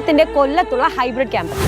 സൈലത്തിന്റെ കൊല്ലത്തുള്ള hybrid campus.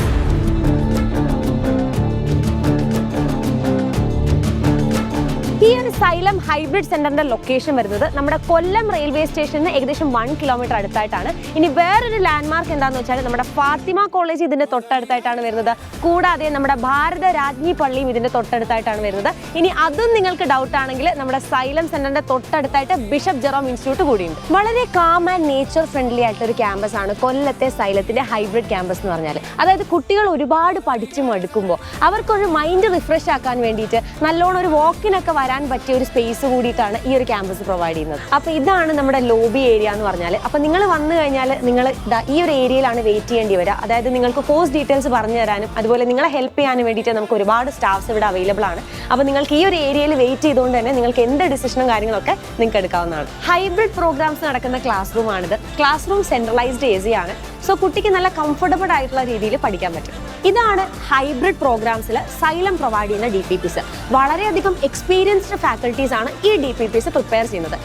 ഈ ഒരു xylem hybrid സെന്ററിന്റെ ലൊക്കേഷൻ വരുന്നത് നമ്മുടെ കൊല്ലം റെയിൽവേ സ്റ്റേഷനിൽ ഏകദേശം 1 കിലോമീറ്റർ അടുത്തായിട്ടാണ്. ഇനി വേറൊരു ലാൻഡ്മാർക്ക് എന്താണെന്ന് വെച്ചാൽ നമ്മുടെ ഫാത്തിമ കോളേജ് ഇതിന്റെ തൊട്ടടുത്തായിട്ടാണ് വരുന്നത്. കൂടാതെ നമ്മുടെ ഭാരത രാജ്ഞി പള്ളിയും ഇതിന്റെ തൊട്ടടുത്തായിട്ടാണ് വരുന്നത്. ഇനി അതും നിങ്ങൾക്ക് ഡൗട്ട് ആണെങ്കിൽ നമ്മുടെ സൈലം സെന്ററിന്റെ തൊട്ടടുത്തായിട്ട് ബിഷപ്പ് ജെറോം ഇൻസ്റ്റിറ്റ്യൂട്ട് കൂടിയുണ്ട്. വളരെ കാം ആൻഡ് നേച്ചർ ഫ്രണ്ട്ലി ആയിട്ടുള്ള ഒരു ക്യാമ്പസ് ആണ് കൊല്ലത്തെ സൈലത്തിന്റെ ഹൈബ്രിഡ് ക്യാമ്പസ് എന്ന് പറഞ്ഞാൽ. അതായത് കുട്ടികൾ ഒരുപാട് പഠിച്ചു മടുക്കുമ്പോൾ അവർക്കൊരു മൈൻഡ് റിഫ്രഷ് ആക്കാൻ വേണ്ടിയിട്ട് നല്ലോണം ഒരു വാക്കിനൊക്കെ വരാൻ പറ്റിയ ഒരു സ്പേസ് കൂടിയിട്ടാണ് ഈ ഒരു ക്യാമ്പസ് പ്രൊവൈഡ് ചെയ്യുന്നത്. അപ്പോൾ ഇതാണ് നമ്മുടെ ലോബി ഏരിയ എന്ന് പറഞ്ഞാൽ. അപ്പോൾ നിങ്ങൾ വന്നു കഴിഞ്ഞാൽ നിങ്ങൾ ഈ ഒരു ഏരിയയിലാണ് വെയിറ്റ് ചെയ്യേണ്ടി വരിക. അതായത് നിങ്ങൾക്ക് കോഴ്സ് ഡീറ്റെയിൽസ് പറഞ്ഞു തരാനും അതുപോലെ നിങ്ങളെ ഹെൽപ്പ് ചെയ്യാനും വേണ്ടിയിട്ട് നമുക്ക് ഒരുപാട് സ്റ്റാഫ്സ് ഇവിടെ അവൈലബിൾ ആണ്. അപ്പോൾ നിങ്ങൾക്ക് ഈ ഒരു ഏരിയയിൽ വെയിറ്റ് ചെയ്തുകൊണ്ട് തന്നെ നിങ്ങൾക്ക് എന്ത് ഡിസിഷനും കാര്യങ്ങളൊക്കെ നിങ്ങൾക്ക് എടുക്കാവുന്നതാണ്. ഹൈബ്രിഡ് പ്രോഗ്രാംസ് നടക്കുന്ന ക്ലാസ് റൂം ആണിത്. ക്ലാസ് റൂം സെൻട്രലൈസ്ഡ് AC ആണ്. സോ കുട്ടിക്ക് നല്ല കംഫർട്ടബിൾ ആയിട്ടുള്ള രീതിയിൽ പഠിക്കാൻ പറ്റും. ഇതാണ് ഹൈബ്രിഡ് പ്രോഗ്രാംസിൽ സൈലം പ്രൊവൈഡ് ചെയ്യുന്ന DPPs. വളരെയധികം എക്സ്പീരിയൻസ്ഡ് ഫാക്കൽറ്റീസ് ആണ് ഈ DPPs പ്രിപ്പയർ ചെയ്യുന്നത്.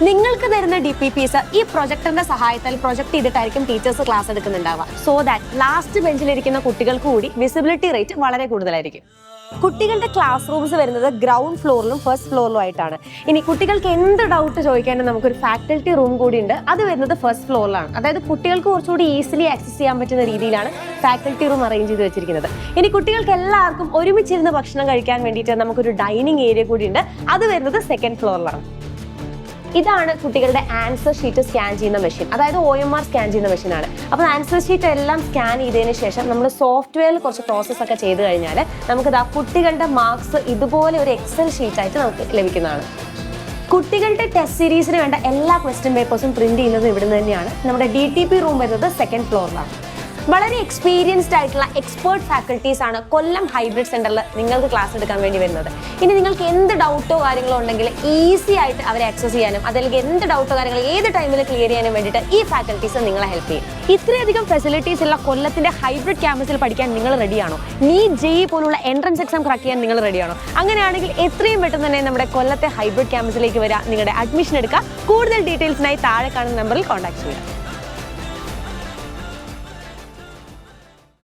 നിങ്ങൾക്ക് തരുന്ന DPPs ഈ പ്രൊജക്ടറിന്റെ സഹായത്താൽ പ്രൊജക്ട് ചെയ്തിട്ടായിരിക്കും ടീച്ചേഴ്സ് ക്ലാസ് എടുക്കുന്നുണ്ടാവുക. സോ ദാറ്റ് ലാസ്റ്റ് ബെഞ്ചിലിരിക്കുന്ന കുട്ടികൾക്ക് കൂടി വിസിബിലിറ്റി റേറ്റ് വളരെ കൂടുതലായിരിക്കും. കുട്ടികളുടെ ക്ലാസ് റൂംസ് വരുന്നത് ഗ്രൗണ്ട് ഫ്ലോറിലും ഫസ്റ്റ് ഫ്ലോറിലും ആയിട്ടാണ്. ഇനി കുട്ടികൾക്ക് എന്ത് ഡൗട്ട് ചോദിക്കാനും നമുക്കൊരു ഫാക്കൽറ്റി റൂം കൂടി ഉണ്ട്. അത് വരുന്നത് ഫസ്റ്റ് ഫ്ലോറിലാണ്. അതായത് കുട്ടികൾക്ക് കുറച്ചുകൂടി ഈസിലി ആക്സസ് ചെയ്യാൻ പറ്റുന്ന രീതിയിലാണ് ഫാക്കൽറ്റി റൂം അറേഞ്ച് ചെയ്ത് വെച്ചിരിക്കുന്നത്. ഇനി കുട്ടികൾക്ക് എല്ലാവർക്കും ഒരുമിച്ചിരുന്ന് ഭക്ഷണം കഴിക്കാൻ വേണ്ടിയിട്ട് നമുക്കൊരു ഡൈനിങ് ഏരിയ കൂടി ഉണ്ട്. അത് വരുന്നത് സെക്കൻഡ് ഫ്ലോറിലാണ്. ഇതാണ് കുട്ടികളുടെ ആൻസർ ഷീറ്റ് സ്കാൻ ചെയ്യുന്ന മെഷീൻ. അതായത് OMR സ്കാൻ ചെയ്യുന്ന മെഷീനാണ്. അപ്പോൾ ആൻസർ ഷീറ്റ് എല്ലാം സ്കാൻ ചെയ്തതിന് ശേഷം നമ്മൾ സോഫ്റ്റ്വെയറിൽ കുറച്ച് പ്രോസസ്സ് ഒക്കെ ചെയ്ത് കഴിഞ്ഞാൽ നമുക്കിത് കുട്ടികളുടെ മാർക്സ് ഇതുപോലെ ഒരു എക്സൽ ഷീറ്റായിട്ട് നമുക്ക് ലഭിക്കുന്നതാണ്. കുട്ടികളുടെ ടെസ്റ്റ് സീരീസിന് വേണ്ട എല്ലാ ക്വസ്റ്റ്യൻ പേപ്പേഴ്സും പ്രിന്റ് ചെയ്യുന്നത് ഇവിടുന്ന് തന്നെയാണ്. നമ്മുടെ DTP റൂം വരുന്നത് സെക്കൻഡ് ഫ്ലോറിലാണ്. വളരെ എക്സ്പീരിയൻസ്ഡ് ആയിട്ടുള്ള എക്സ്പേർട്ട് ഫാക്കൽറ്റീസ് ആണ് കൊല്ലം ഹൈബ്രിഡ് സെന്ററിൽ നിങ്ങൾക്ക് ക്ലാസ് എടുക്കാൻ വേണ്ടി വരുന്നത്. ഇനി നിങ്ങൾക്ക് എന്ത് ഡൗട്ടോ കാര്യങ്ങളോ ഉണ്ടെങ്കിൽ ഈസി ആയിട്ട് അവരെ ആക്സസ് ചെയ്യാനും അതല്ലെങ്കിൽ എന്ത് ഡൗട്ടോ കാര്യങ്ങൾ ഏത് ടൈമിൽ ക്ലിയർ ചെയ്യാനും വേണ്ടിയിട്ട് ഈ ഫാക്കൽറ്റീസ് നിങ്ങളെ ഹെൽപ്പ് ചെയ്യും. ഇത്രയധികം ഫെസിലിറ്റീസ് ഉള്ള കൊല്ലത്തിന്റെ ഹൈബ്രിഡ് ക്യാമ്പസിൽ പഠിക്കാൻ നിങ്ങൾ റെഡിയാണോ? NEET JEE പോലുള്ള എൻട്രൻസ് എക്സാം ക്രാക്ക് ചെയ്യാൻ നിങ്ങൾ റെഡിയാണോ? അങ്ങനെയാണെങ്കിൽ എത്രയും പെട്ടെന്ന് തന്നെ നമ്മുടെ കൊല്ലത്തെ ഹൈബ്രിഡ് ക്യാമ്പസിലേക്ക് വരിക, നിങ്ങളുടെ അഡ്മിഷൻ എടുക്കുക. കൂടുതൽ ഡീറ്റെയിൽസിനായി താഴെ കാണുന്ന നമ്പറിൽ കോൺടാക്ട് ചെയ്യുക.